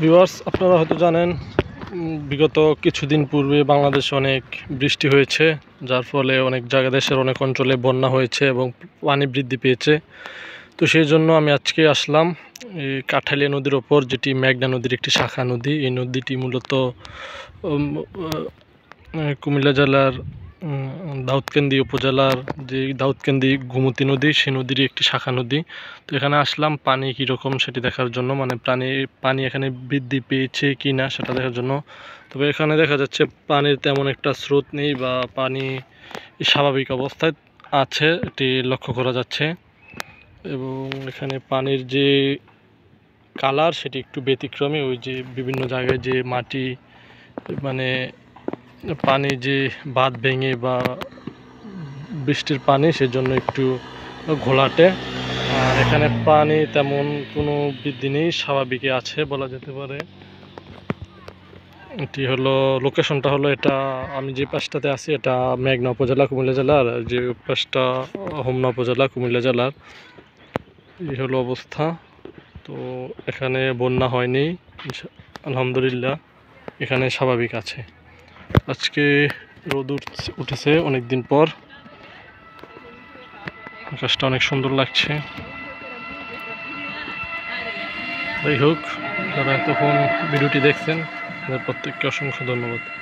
Viewers, আপনারা হয়তো জানেন বিগত কিছুদিন পূর্বে বাংলাদেশে অনেক বৃষ্টি হয়েছে, যার ফলে অনেক জায়গা দেশের অনেক অঞ্চলে বন্যা হয়েছে এবং পানি বৃদ্ধি পেয়েছে। তো সেই জন্য আমি আজকে আসলাম এই কাঠালিয়া নদীর ওপর, যেটি মেঘনা নদীর একটি শাখা নদী। এই নদীটি মূলত কুমিল্লা জেলার দাউদকান্দি উপজেলার যে দাউদকান্দি গোমতী নদী, সেই নদীরই একটি শাখা নদী। তো এখানে আসলাম পানি কীরকম সেটি দেখার জন্য, মানে পানি এখানে বৃদ্ধি পেয়েছে কি না সেটা দেখার জন্য। তবে এখানে দেখা যাচ্ছে পানির তেমন একটা স্রোত নেই বা পানি স্বাভাবিক অবস্থায় আছে, এটি লক্ষ্য করা যাচ্ছে। এবং এখানে পানির যে কালার সেটি একটু ব্যতিক্রমী, ওই যে বিভিন্ন জায়গায় যে মাটি, মানে পানি যে বাঁধ ভেঙে বা বৃষ্টির পানি, সেজন্য একটু ঘোলাটে। আর এখানে পানি তেমন কোনো বৃদ্ধি নেই, স্বাভাবিকই আছে বলা যেতে পারে। এটি হলো লোকেশনটা, হলো এটা আমি যে পাশটাতে আছি এটা মেঘনা উপজেলা কুমিল্লা জেলার, যে পাশটা হোমনা উপজেলা কুমিল্লা জেলার। এই হলো অবস্থা। তো এখানে বন্যা হয়নি, আলহামদুলিল্লাহ, এখানে স্বাভাবিক আছে। আজকে রোদ উঠেছে অনেক দিন পর, আকাশটা অনেক সুন্দর লাগছে। যাই হোক, যারা এতক্ষণ ভিডিওটি দেখছেন তাদের প্রত্যেককে অসংখ্য ধন্যবাদ।